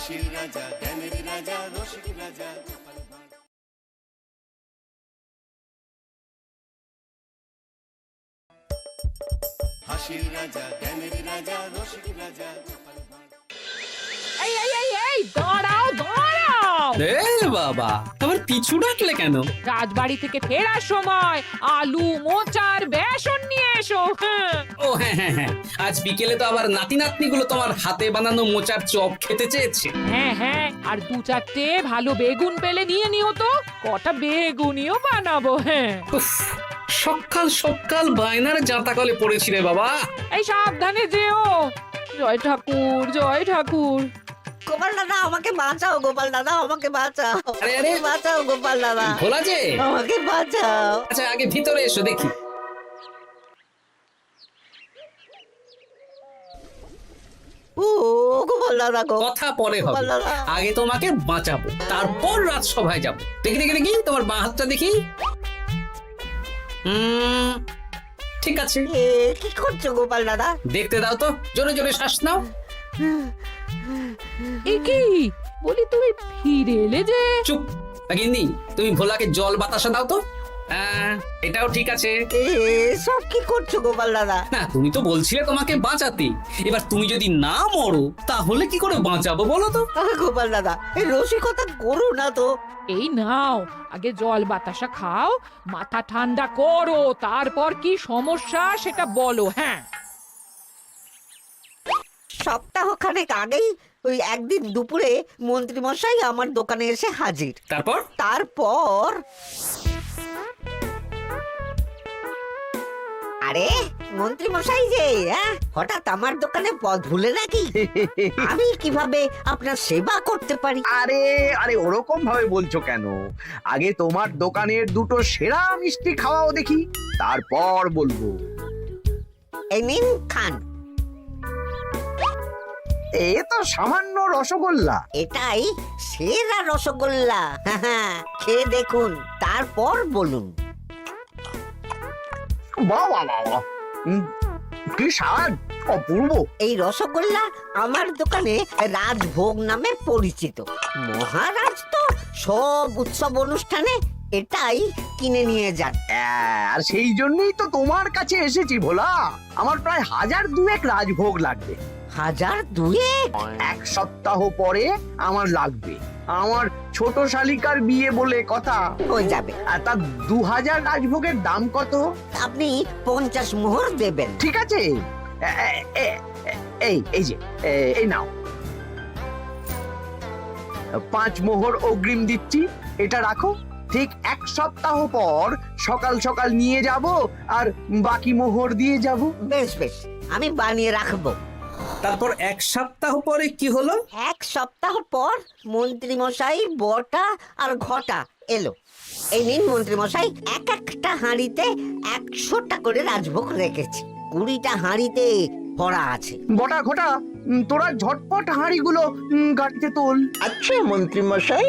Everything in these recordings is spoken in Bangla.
হাসির রাজা জ্ঞানের রাজা রসিক রাজা গোপাল ভাঁড়। হাসির রাজা জ্ঞানের রাজা রসিক রাজা গোপাল ভাঁড়। এই এই এই এই দাঁড়াও দাঁড়াও, এ বাবা, আবার পিছু ডাকলে কেন? রাজবাড়ি থেকে ফেরার সময় আলু মোচার বেসন নিয়ে এসো। হ্যাঁ। ও হ্যাঁ হ্যাঁ হ্যাঁ, আজ বিকেলে তো আবার নাতি নাতনিগুলো তোমার হাতে বানানো মোচার চপ খেতে চেয়েছে। হ্যাঁ হ্যাঁ, আর দু চারটে ভালো বেগুন পেলে নিয়ে নিও তো, কটা বেগুনিও বানাবো। হ্যাঁ, উফ, সকাল সকাল বায়নার জাঁতাকলে পড়েছি রে বাবা। এই সাবধানে যেও। জয় ঠাকুর জয় ঠাকুর। গোপাল দাদা আমাকে বাঁচাও, গোপাল দাদা আমাকে বাঁচাও, আরে, আরে। বাঁচাও গোপাল দাদা, ভোলা যে, আমাকে বাঁচাও। আচ্ছা আগে ভিতরে এসো দেখি। ও গোপাল দাদা গো, কথা পরে হবে, গোপাল দাদা। আগে তোমাকে বাঁচাবো, তারপর রাজসভায় যাবো। দেখি দেখি দেখি তোমার বাঁ হাতটা দেখি। ঠিক আছে, এ কি করছো গোপাল দাদা? দেখতে দাও তো, জোরে জোরে শ্বাস নাও। এ কি বলি, তুমি ফিরে এলে যে? চুপ গিন্নি, তুমি ভোলাকে জল বাতাসা দাও তো। হ্যাঁ, এটাও ঠিক আছে। এ সব কি করছো গোপাল দাদা? না, তুমি তো বলছিলে তোমাকে বাঁচাতে, এবার তুমি যদি না মরো তাহলে কি করে বাঁচাবো বলো তো? গোপাল দাদা এই রসিকতা করো না তো। এই নাও, আগে জল বাতাসা খাও, মাথা ঠান্ডা করো, তারপর কি সমস্যা সেটা বলো। হ্যাঁ, সপ্তাহখানেক আগেই ওই একদিন দুপুরে মন্ত্রী মশাই আমার দোকানে এসে হাজির। তারপর তারপর আরে মন্ত্রী মশাই যে হঠাৎ আমার দোকানে পদ ভুলে নাকি? আমি কিভাবে আপনার সেবা করতে পারি? আরে আরে ওরকম ভাবে বলছো কেন? আগে তোমার দোকানের দুটো সেরা মিষ্টি খাওয়াও দেখি, তারপর বলবো। এই নিন খান। এ তো সামান্য রসগোল্লা। এটাই সেরা রসগোল্লা। খেয়ে দেখুন, তারপর বলুন। বাহ বাহ বাহ বাহ। কি স্বাদ, অপূর্ব। এই রসগোল্লা আমার দোকানে রাজভোগ নামে পরিচিত। মহারাজ তো সব উৎসব অনুষ্ঠানে এটাই কিনে নিয়ে যান। আর সেই জন্যই তো তোমার কাছে এসেছি ভোলা। আমার প্রায় 1002 রাজভোগ লাগবে। 1002? এক সপ্তাহ পরে আমার লাগবে। আমার ছোট শালিকার বিয়ে বলে কথা। হয়ে যাবে। আর তার 2000 রাজভোগের দাম কত? আপনি 50 মোহর দেবেন। ঠিক আছে, এই যে এই নাও, 5 মোহর অগ্রিম দিচ্ছি, এটা রাখো। ঠিক এক সপ্তাহ পর সকাল সকাল নিয়ে যাব আর বাকি মোহর দিয়ে যাব। বেশ বেশ, আমি বানিয়ে রাখবো। তারপর এক সপ্তাহ পরে কি হলো? এক সপ্তাহ পর মন্ত্রী মশাই বটা আর ঘটা এলো। এই নিন মন্ত্রী মশাই, এক একটা হাঁড়িতে 100টা করে রাজভোগ রেখেছি। 20টা হাঁড়িতে ভরা আছে। বটা ঘটা, তোরা ঝটপট হাঁড়িগুলো গাড়িতে তোল। আচ্ছা মন্ত্রী মশাই।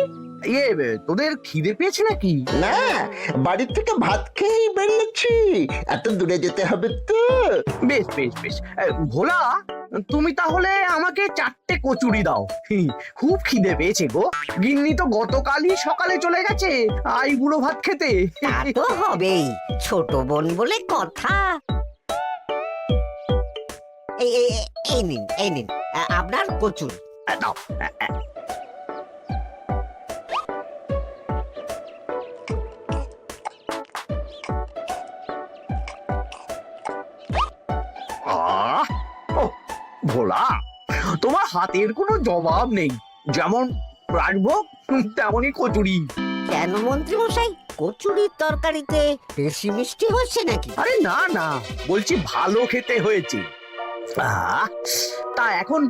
তোদের খিদে পেয়েছে নাকি? না, বাড়ি থেকে ভাত খেয়েই বেরিয়েছি, এত দূরে যেতে হবে তো। বেশ বেশ বেশ। ভোলা, তুমি তাহলে আমাকে 4টে কচুরি দাও। খুব খিদে পেয়েছে গো। গিন্নি তো গতকালই সকালে চলে গেছে আই বুড়ো ভাত খেতে। তা তো হবেই, ছোট বোন বলে কথা। এই নিন এই নিন আপনার কচুর। দাও। ভোলা, তোমার হাতের কোনো জবাব নেই। যেমন রাজভোগ তেমনই কচুরি। কেন মন্ত্রী মশাই, কচুরির তরকারিতে বেশি মিষ্টি হচ্ছে নাকি? আরে না না, বলছি ভালো খেতে হয়েছে। তা এখন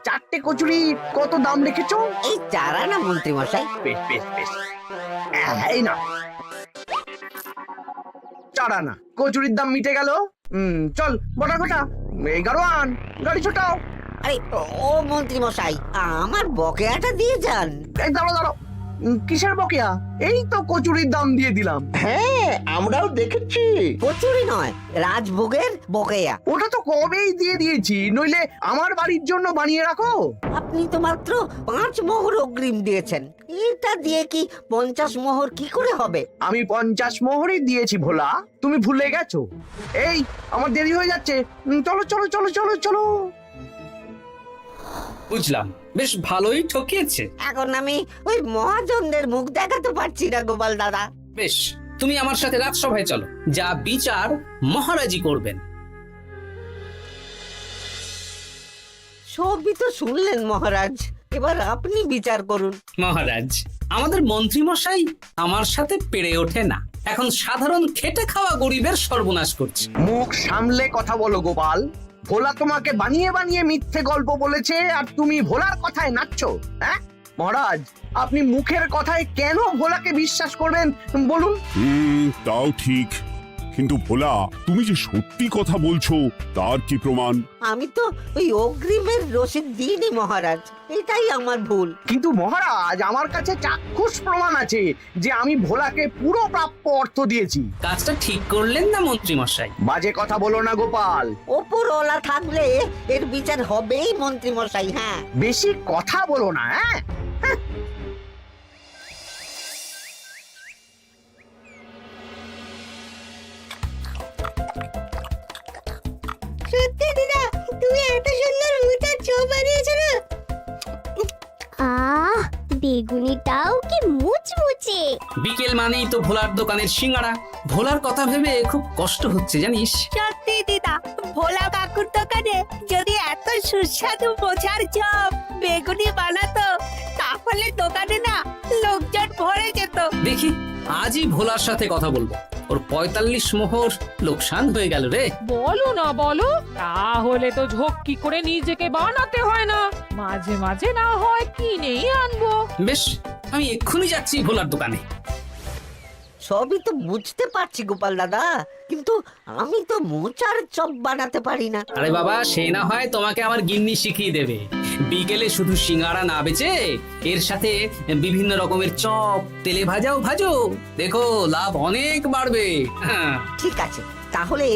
4টে কচুরি কত দাম রেখেছো? এই 4 আনা মন্ত্রী মশাই। বেশ বেশ বেশ, এই না 4 আনা। কচুরির দাম মিটে গেল। চল বটা ঘটা, 11 আন, গাড়ি ছোটাও। আরে ও মন্ত্রী মশাই, আমার বকেয়াটা দিয়ে যান। এই দাঁড়াও দাঁড়াও, কিসের বকেয়া? এই তো কচুরির দাম দিয়ে দিলাম। হ্যাঁ আমরাও দেখেছি। কচুরি নয়, রাজভোগের বকেয়া। ওটা তো কবেই দিয়ে দিয়েছি, নইলে আমার বাড়ির জন্য বানিয়ে রাখো। আপনি তো মাত্র 5 মোহর অগ্রিম দিয়েছেন, এটা দিয়ে কি 50 মোহর কি করে হবে? আমি 50 মোহরই দিয়েছি ভোলা, তুমি ভুলে গেছো। এই আমার দেরি হয়ে যাচ্ছে, চলো চলো চলো চলো চলো। বুঝলাম, বেশ ভালোই ঠকিয়েছে। এখন আমি ওই মহাজনদের মুখ দেখাতে পারছি না গোপাল দাদা। বেশ, তুমি আমার সাথে রাজসভায় চলো, যা বিচার মহারাজই করবেন। সবই তো শুনলেন মহারাজ, এবার আপনি বিচার করুন। মহারাজ, আমাদের মন্ত্রী মশাই আমার সাথে পেরে ওঠে না, এখন সাধারণ খেটে খাওয়া গরিবের সর্বনাশ করছে। মুখ সামলে কথা বলো গোপাল। ভোলা তোমাকে বানিয়ে বানিয়ে মিথ্যে গল্প বলেছে, আর তুমি ভোলার কথায় নাচছো। হ্যাঁ মহারাজ, আপনি মুখের কথায় কেন ভোলাকে বিশ্বাস করবেন বলুন? তাও ঠিক, কিন্তু ভোলা তুমি যে সত্যি কথা বলছো তার কি প্রমাণ? আমি তো ওই অগ্রিমের রসিদ দিইনি মহারাজ, এটাই আমার ভুল। কিন্তু মহারাজ, আমার কাছে চাক্ষুষ প্রমাণ আছে যে আমি ভোলাকে পুরো প্রাপ্য অর্থ দিয়েছি। কাজটা ঠিক করলেন না মন্ত্রী মশাই? বাজে কথা বলো না গোপাল। ওপরওয়ালা থাকলে এর বিচার হবেই মন্ত্রী মশাই। হ্যাঁ, বেশি কথা বলো না। হ্যাঁ সত্যি দিদা, তুমি এত সুন্দর মোচার চপ বানিয়েছো না? আহ, বেগুনিটাও কি মুচমুচে। বিকেল মানেই তো ভোলার দোকানের সিঙ্গাড়া। ভোলার কথা ভেবে খুব কষ্ট হচ্ছে জানিস। সত্যি দিদা, ভোলা কাকুর দোকানে যদি এত সুস্বাদু মোচার চপ বেগুনি বানাতো, তাহলে দোকানে না লোকজন ভরে যেত। দেখি আজই ভোলার সাথে কথা বলবো। ওর 45 মোহর লোকসান হয়ে গেল রে। বলো না বলো, তাহলে তো ঝক্কি করে নিজেকে বানাতে হয় না, মাঝে মাঝে না হয় কিনেই আনবো। বেশ, আমি এক্ষুনি যাচ্ছি ভোলার দোকানে। সবই তো বুঝতে পারছি গোপাল দাদা, কিন্তু আমি তো মোচার চপ বানাতে পারি না। আরে বাবা, সে না হয় তোমাকে আমার গিন্নি শিখিয়ে দেবে। বিকেলে শুধু সিঙ্গাড়া না বেচে এর সাথে বিভিন্ন রকমের চপ, তেলে ভাজাও ভাজো, দেখো লাভ অনেক বাড়বে। হ্যাঁ, ঠিক আছে, তাহলে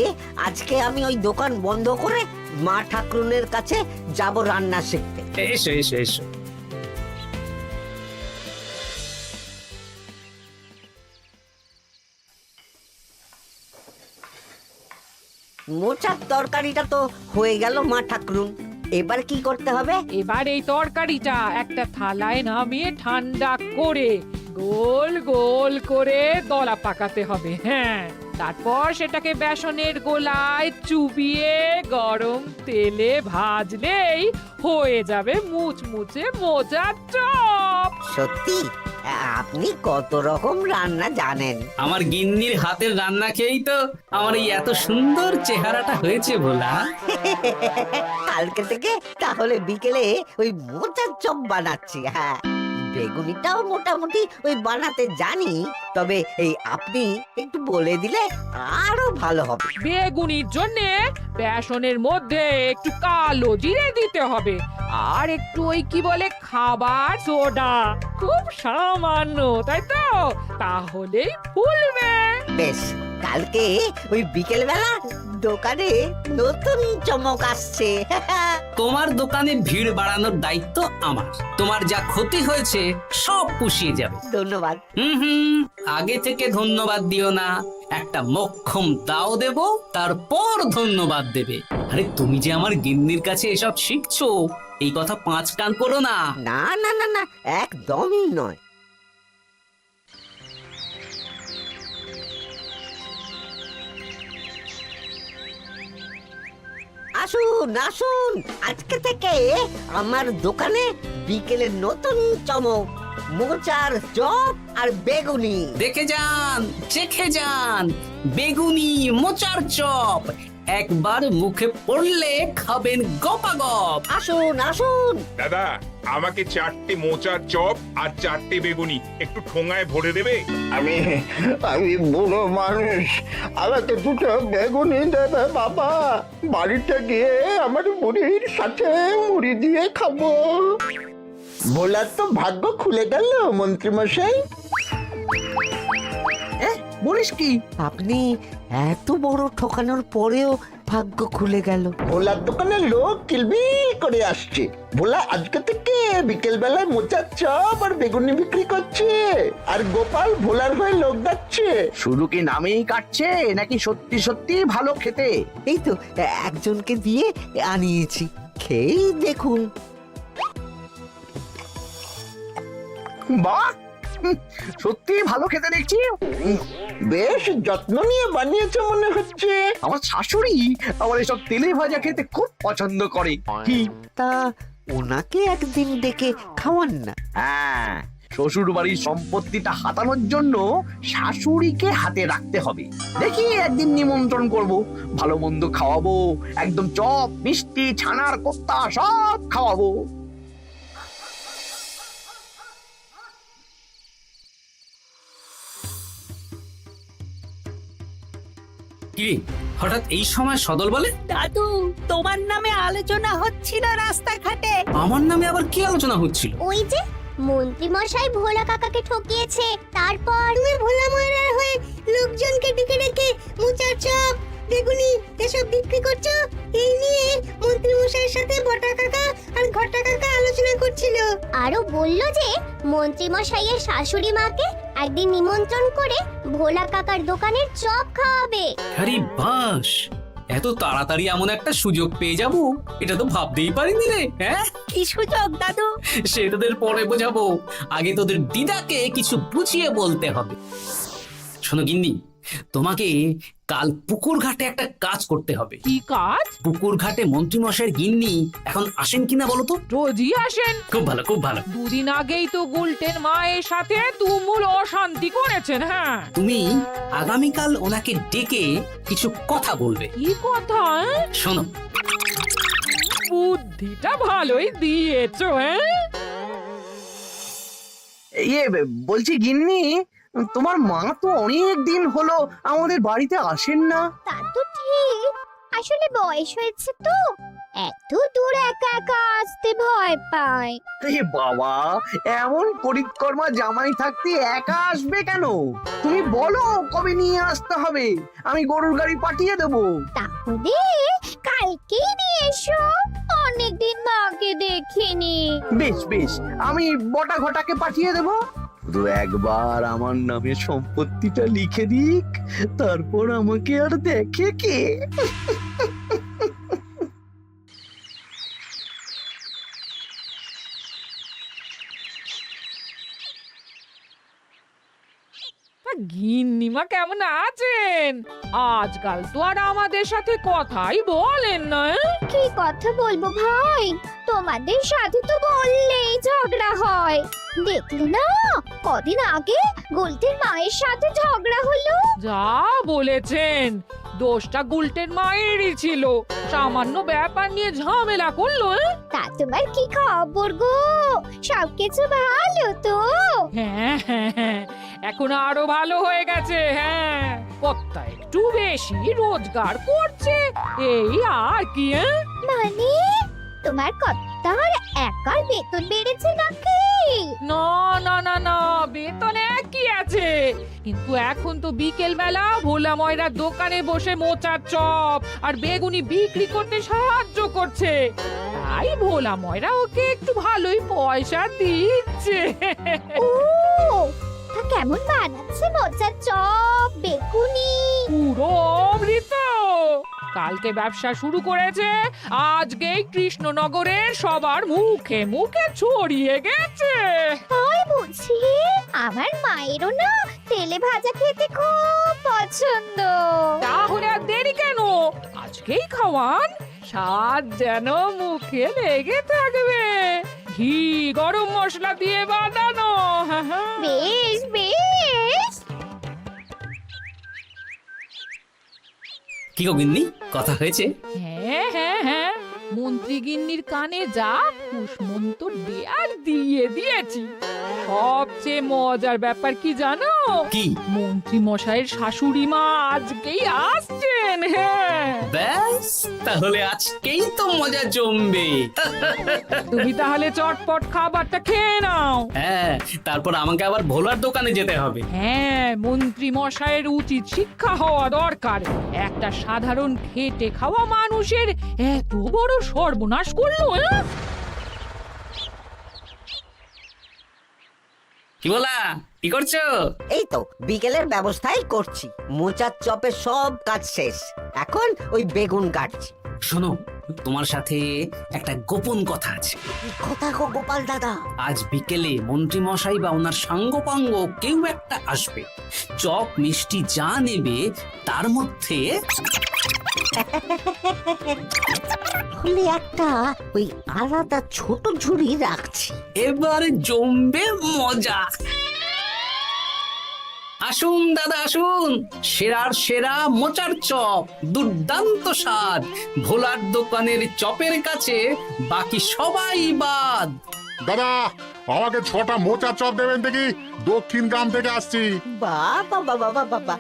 আজকে আমি ওই দোকান বন্ধ করে মা ঠাকুরনের কাছে যাব রান্না শিখতে। এসো এসো এসো। মোচার তরকারিটা তো হয়ে গেল মা ঠাকুরুন, এবার কি করতে হবে? এবার এই তরকারিটা একটা থালায় নামিয়ে ঠান্ডা করে গোল গোল করে দলা পাকাতে হবে। হ্যাঁ, তারপর সেটাকে বেসনের গোলায় চুবিয়ে গরম তেলে ভাজলেই হয়ে যাবে মুচমুচে মোচার চপ। সত্যি আপনি কত রকম রান্না জানেন। আমার গিন্নির হাতের রান্না খেয়েই তো আমার এই এত সুন্দর চেহারাটা হয়েছে ভোলা। কালকে থেকে তাহলে বিকেলে ওই মোচার চপ বানাচ্ছি। হ্যাঁ, বেগুনিটাও মোটামুটি ওই বানাতে জানি, তবে এই আপনি একটু বলে দিলে আরো ভালো হবে। বেগুনির জন্যে বেসনের মধ্যে একটু কালো জিরে দিতে হবে, আর একটু ওই কি বলে খাবার সোডা, খুব সামান্য, তাই তো? তাহলেই ফুলবে। বেশ, কালকে ওই বিকেল বেলা দোকানে নতুন চমক আসছে। তোমার দোকানে ভিড় বাড়ানোর দায়িত্ব আমার। তোমার যা ক্ষতি হয়েছে সব পুষিয়ে যাবে। ধন্যবাদ। হুম, আগে থেকে ধন্যবাদ দিও না, একটা মোক্ষম দাও দেব, তারপর ধন্যবাদ দেবে। আরে তুমি যে আমার গিন্নির কাছে এসব শিখছো, এই কথা 5 কান করো না। না না না না, একদমই নয়। আসুন আসুন, আজকে থেকে আমার দোকানে বিকেলে নতুন চমক, মোচার চপ আর বেগুনি। দেখে যান, চেখে যান, বেগুনি মোচার চপ একবার মুখে পড়লে খাবেন গপাগপ। আসুন আসুন। দাদা, আমাকে 4টে মোচার চপ আর 4টে বেগুনি একটু ঠোঙায় ভরে দেবে? আমি আমি বুড়ো মানুষ, আমাকে 2টো বেগুনি দেবে বাবা। বাড়িতে গিয়ে আমার মুড়ির সাথে মুড়ি দিয়ে খাবো। ভোলার তো ভাগ্য খুলে গেল মন্ত্রীমশাই। বলিস কি? আপনি এত বড় ঠকানোর পরেও ভাগ্য খুলে গেল। ভোলার দোকানে লোক কিলবিল করে আসছে। ভোলা আজকে থেকে বিকেল বেলায় মোচার চপ আর বেগুনি বিক্রি করছে, আর গোপাল ভোলার হয়ে লোক ডাকছে। শুধু কি নামেই কাটছে নাকি সত্যি সত্যি ভালো খেতে? এই তো একজনকে দিয়ে আনিয়েছি, খেয়েই দেখুন। বাহ, সত্যি ভালো খেতে দেখছি। বেশ যত্ন নিয়ে বানিয়েছে মনে হচ্ছে। আমার শাশুড়ি আমার এসব তেলে ভাজা খেতে খুব পছন্দ করে। কি? তা ওনাকে একদিন ডেকে খাওয়ান না। হ্যাঁ, শ্বশুর বাড়ির সম্পত্তিটা হাতানোর জন্য শাশুড়িকে হাতে রাখতে হবে। দেখি একদিন নিমন্ত্রণ করব, ভালো মন্দ খাওয়াবো, একদম চপ মিষ্টি ছানার কোপ্তা সব খাওয়াবো। কি হঠাৎ এই সময় সদল বলে? দাদু, তোমার নামে আলোচনা হচ্ছিল রাস্তাঘাটে। আমার নামে আবার কি আলোচনা হচ্ছিল? ওই যে মন্ত্রী মশাই ভোলা কাকাকে ঠকিয়েছে, তারপর তুমি ভোলা ময়রার হয়ে লোকজনকে ডেকে ডেকে মোচার চপ বেগুনি এসব বিক্রি করছো, এই নিয়ে মন্ত্রী মশাইয়ের সাথে বটা কাকা আর ঘটা কাকা আলোচনা করছিল। আরো বললো যে মন্ত্রী মশাইয়ের শাশুড়ি মাকে একদিন নিমন্ত্রণ করে ভোলা কাকার দোকানের চপ খাওয়াবে। আরে বাস, এত তাড়াতাড়ি এমন একটা সুযোগ পেয়ে যাব এটা তো ভাবতেই পারিনি রে। হ্যাঁ, কি সুযোগ দাদু? সে তোদের পরে বোঝাবো, আগে তোদের দিদাকে কিছু বুঝিয়ে বলতে হবে। শোনো গিন্নি, তোমাকে কাল পুকুর ঘাটে একটা কাজ করতে হবে। কি কাজ? পুকুর ঘাটে মন্ত্রীমশাইয়ের গিন্নি এখন আসেন কিনা বলো তো? রোজই আসেন। খুব ভালো, খুব ভালো। দুদিন আগেই তো গুলটেন মায়ের সাথে তুমুল অশান্তি করেছেন। হ্যাঁ, তুমি আগামীকাল ওনাকে ডেকে কিছু কথা বলবে। কি কথা? শোনো, বুদ্ধিটা ভালোই দিয়েছো। হ্যাঁ, ইয়ে বলছি গিন্নি, তোমার মা তো অনেক দিন হলো আমাদের বাড়িতে আসেন না। তা তো ঠিক, আসলে বয়স হয়েছে তো, এত দূর একা একা আসতে ভয় পায়। এ বাবা, এমন করিতকর্মা জামাই থাকতে একা আসবে কেন? তুমি বলো কবে নিয়ে আসতে হবে, আমি গরুর গাড়ি পাঠিয়ে দেবো। তাহলে কালকেই নিয়ে এসো, অনেকদিন মাকে দেখিনি। বেশ বেশ, আমি বটা ঘটাকে পাঠিয়ে দেবো। শুধু একবার আমার নামে সম্পত্তিটা লিখে দিক, তারপর আমাকে আর দেখে কে? গিন্নিমা কেমন আছেন? আজকাল তো আর আমাদের সাথে কথাই বলেন না। কি কথা বলবো ভাই, তোমাদের সাথে তো বললেই ঝগড়া হয়। দেখলে না, কদিন আগে গোলটের মায়ের সাথে ঝগড়া হলো। যা বলেছেন, দোষটা গুলটেন মায়েরই ছিল। সামান্য ব্যাপার নিয়ে ঝামেলা করলো। তা তোমার কি খবর গো, সবকিছু ভালো তো? হ্যাঁ হ্যাঁ হ্যাঁ, এখন আরো ভালো হয়ে গেছে। হ্যাঁ, কর্তা একটু বেশি রোজগার করছে, এই আর কি। মানে তোমার কর্তার একার বেতন বেড়েছে নাকি? না না না না, বেতন একই আছে, কিন্তু এখন তো বিকেল বেলা ভোলা ময়রার দোকানে বসে মোচার চপ আর বেগুনি বিক্রি করতে সাহায্য করছে, তাই ভোলা ময়রা ওকে একটু ভালোই পয়সা দিচ্ছে। ও, তা কেমন বানাচ্ছে মোচার চপ বেগুনি? পুরো অমৃত। কালকে ব্যবসা শুরু করেছে, আজকেই কৃষ্ণনগরের সবার মুখে মুখে ছড়িয়ে গেছে। তাই বুঝি? আমার মায়েরও না তেলে ভাজা খেতে খুব পছন্দ। তাহলে আর দেরি কেন, আজকেই খাওয়ান, স্বাদ যেন মুখে লেগে থাকবে। ঘি গরম মশলা দিয়ে বানানো। হ্যাঁ, হ্যাঁ। বেশ বেশ। কি গো গিন্নি, কথা হয়েছে? হ্যাঁ হ্যাঁ হ্যাঁ, মন্ত্রী গিন্নির কানে যা কুসমন্ত দেয়ার দিয়ে দিয়েছি। সবচেয়ে মজার ব্যাপার কি জানো? কি? মন্ত্রী মশাইয়ের শাশুড়ি মা আজকেই আসছেন। হ্যাঁ, ব্যাস, তাহলে আজকেই তো মজা জমবে। তুমি তাহলে চটপট খাবারটা খেয়ে নাও। হ্যাঁ, তারপর আমাকে আবার ভোলার দোকানে যেতে হবে। হ্যাঁ, মন্ত্রী মশাইয়ের উচিত শিক্ষা হওয়া দরকার। একটা সাধারণ খেটে খাওয়া মানুষের এত বড় সর্বনাশ করলো। কি বলা, কি করছো? এই তো বিকেলের ব্যবস্থাই করছি। মোচার চপের সব কাজ শেষ, এখন ওই বেগুন কাটছি। শোনো, তোমার সাথে একটা গোপন কথা আছে। কি কথা গো গোপাল দাদা? আজ বিকেলে মন্ত্রী মশাই বা ওনার সাঙ্গপাঙ্গ কেউ একটা আসবে। চপ মিষ্টি যা নেবে তার মধ্যে হলে একটা ওই আলাদা ছোট ঝুড়ি রাখছি। এবারে জমবে মজা। আসুন দাদা আসুন, সেরার সেরা মোচার চপ, দুর্দান্ত স্বাদ। ভোলার দোকানের চপের কাছে বাকি সবাই বাদ। দাদা, আমাকে 6টা মোচা চপ দেবেন দেখি, দক্ষিণ গ্রাম থেকে আসছি। বাবা বাবা বাবা বাবা,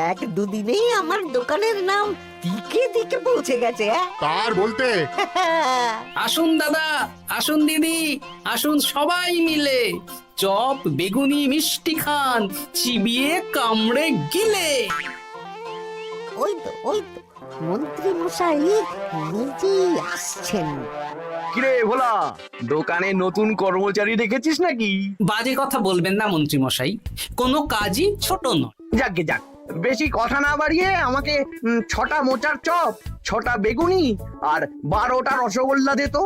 এক দুদিনেই আমার দোকানের নাম দিকে দিকে পৌঁছে গেছে। তার বলতে আসুন দাদা, আসুন দিদি, আসুন সবাই মিলে চপ বেগুনি মিষ্টি খান, চিবিয়ে কামড়ে গিলে। ওই তো মন্ত্রী মশাই নিজেই আসছেন। কিরে ভোলা, দোকানে নতুন কর্মচারী রেখেছিস নাকি? বাজে কথা বলবেন না মন্ত্রী মশাই, কোনো কাজই ছোট নয়। যাকে যাক, বেশি কথা না বাড়িয়ে আমাকে 6টা মোচার চপ, 6টা বেগুনি আর 12টা রসগোল্লা দে তো।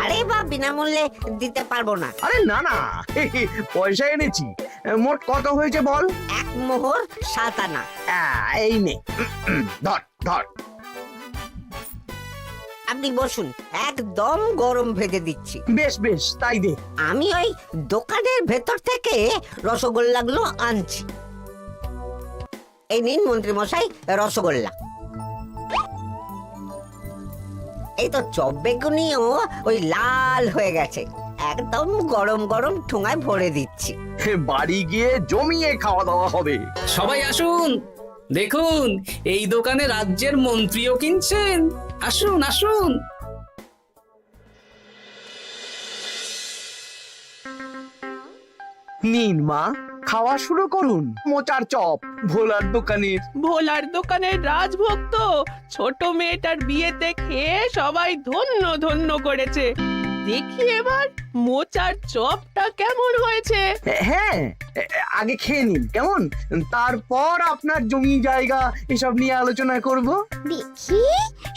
আরে বা বিনামূল্যে দিতে পারবো না। আরে না না, পয়সা এনেছি। মোট কত হয়েছে বল? 1 মোহর 7 আনা। এই নে, ধর ধর। আপনি বসুন, একদম গরম ভেজে দিচ্ছি। বেশ বেশ, তাই দে। আমি ওই দোকানের ভেতর থেকে রসগোল্লাগুলো আনছি। এই নিন মন্ত্রী মশাই রসগোল্লা। এই তো চপ বেগুনিও ওই লাল হয়ে গেছে, একদম গরম গরম ঠোঙায় ভরে দিচ্ছি। বাড়ি গিয়ে জমিয়ে খাওয়া দাওয়া হবে। সবাই আসুন, দেখুন এই দোকানে রাজ্যের মন্ত্রীও কিনছেন। আসুন আসুন। নিন মা, খাওয়া শুরু করুন। মোচার চপ ভোলার দোকানের। ভোলার দোকানের রাজভক্ত ছোট মেয়েটার বিয়েতে খেয়ে সবাই ধন্য ধন্য করেছে। দেখি এবার মোচার চপটা কেমন হয়েছে। হ্যাঁ, আগে খেয়ে নিন কেমন, তারপর আপনার জমি জায়গা এসব নিয়ে আলোচনা করব। দেখি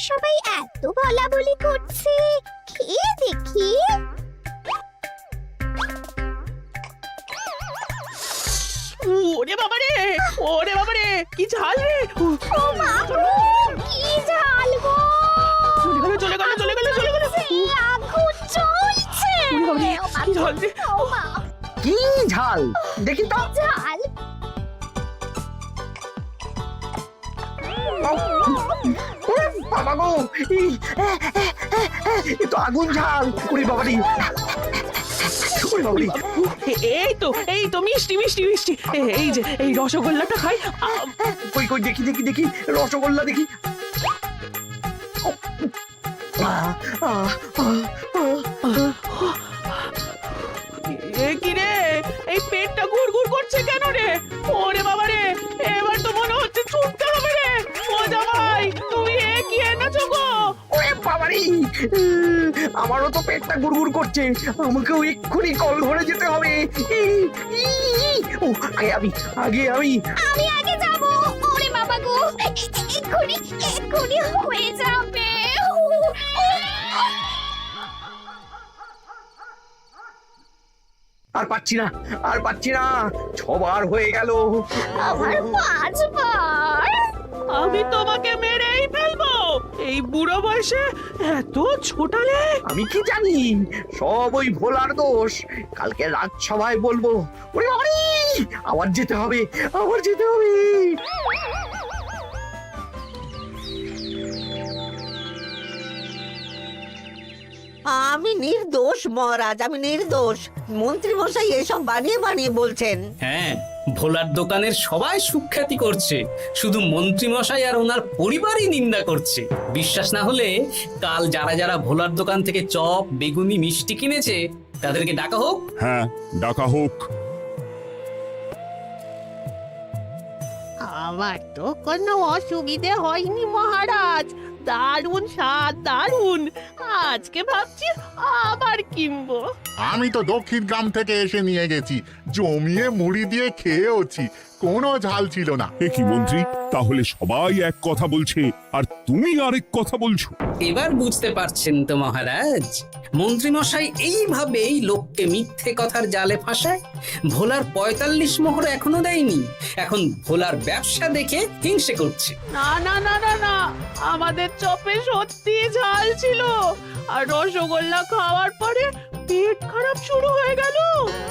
সবাই এত বলা বলি করছে, খেয়ে দেখি। ওরে বাবারে, ওরে বাবারে, কি ঝাল রে! ও মা গো, কি ঝাল গো! চলে গেল চলে গেল চলে গেল চলে গেল! আগুন জ্বলছে! ওরে বাবারে, কি ঝাল রে! ও মা, কি ঝাল দেখি তো। ঝাল! ওরে বাবা গো, এ তো আগুন ঝাল। ওরে বাবারি, ওরে বাবারি। এই তো মিষ্টি মিষ্টি মিষ্টি। এই যে এই রসগোল্লাটা খাই। কই কই দেখি দেখি দেখি, রসগোল্লা দেখি। কি রে, এই পেটটা গুড়গুড় করছে কেন রে? ওরে বাবা রে, এবার তো মনে হচ্ছে ছুটতে হবে রে। ও জামাই, তুমি এ কি এনেছো গো? ওরে বাবারি, আমারও তো পেটটা গুড়গুড় করছে। আমাকেও এক্ষুনি কল ধরে যেতে হবে। ও, আগে আমি আমি আগে যাব। ওরে বাবা গো, এক্ষুনি হয়ে যাবে। আর পাচ্ছি না, আর পাচ্ছি না। 6 বার হয়ে গেল। আমার 5 বার। আমি তোমাকে মেরেই ফেলবো। এই বুড়ো বয়সে এত ছোটালে। আমি কি জানি, সব ওই ভোলার দোষ। কালকে রাজসভায় বলবো। ওরে বাবারি, আবার যেতে হবে, আবার যেতে হবে। আমি নির্দোষ মহারাজ, আমি নির্দোষ। মন্ত্রী মশাই এসব বানিয়ে বানিয়ে বলছেন। হ্যাঁ, ভোলার দোকানের সবাই সুখ্যাতি করছে, শুধু মন্ত্রী মশাই আর ওনার পরিবারই নিন্দা করছে। বিশ্বাস না হলে কাল যারা যারা ভোলার দোকান থেকে চপ, বেগুনি, মিষ্টি কিনেছে তাদেরকে ডাকা হোক। হ্যাঁ, ডাকা হোক। আমার তো কোনো অসুবিধে হয়নি মহারাজ, দারুণ স্বাদ, দারুণ। আজকে ভাবছি আবার কিনবো। আমি তো দক্ষিণ গ্রাম থেকে এসে নিয়ে গেছি, জমিয়ে মুড়ি দিয়ে খেয়েওছি, কোনো ঝাল ছিল না। এ কি মন্ত্রী, তাহলে সবাই এক কথা বলছে আর তুমি আরেক কথা বলছো? এবার বুঝতে পারছেন তো মহারাজ, মন্ত্রী মশাই এইভাবেই লোককে মিথ্যে কথার জালে ফাঁসায়। ভোলার ৪৫ মোহর এখনো দেয়নি, এখন ভোলার ব্যবসা দেখে হিংসে করছে। না না না না না, আমাদের চপে সত্যি ঝাল ছিল, আর রসগোল্লা খাওয়ার পরে পেট খারাপ শুরু হয়ে গেল।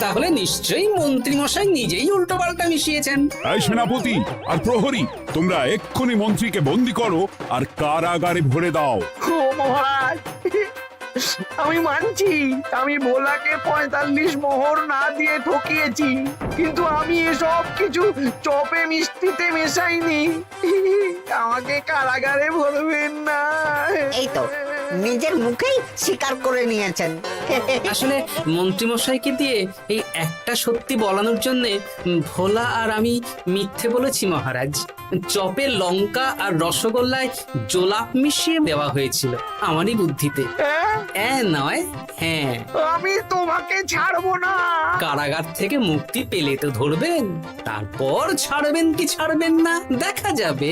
তাহলে নিশ্চয়ই মন্ত্রী মশাই নিজেই উল্টোপাল্টা মিশিয়েছেন। এই সেনাপতি আর প্রহরী, তোমরা এক্ষুনি মন্ত্রীকে বন্দি করো আর কারাগারে ভরে দাও। ও মহারাজ, আমি মানছি আমি ভোলাকে ৪৫ মোহর না দিয়ে ঠকিয়েছি, কিন্তু আমি এসব কিছু চপে মিষ্টিতে মেশাইনি। আমাকে কারাগারে ভরবেন না। এই তো নিজের মুখেই স্বীকার করে নিয়েছেন। আসলে মন্ত্রী মশাইকে দিয়ে এই একটা সত্যি বলানোর জন্য ভোলা আর আমি মিথ্যে বলেছি মহারাজ। চপে লঙ্কা আর রসগোল্লায় জোলাপ মিশিয়ে দেওয়া হয়েছিল আমারই বুদ্ধিতে। নয়, হ্যাঁ। আমি তোমাকে ছাড়বো না। কারাগার থেকে মুক্তি পেলে তো ধরবেন, তারপর ছাড়বেন কি ছাড়বেন না দেখা যাবে।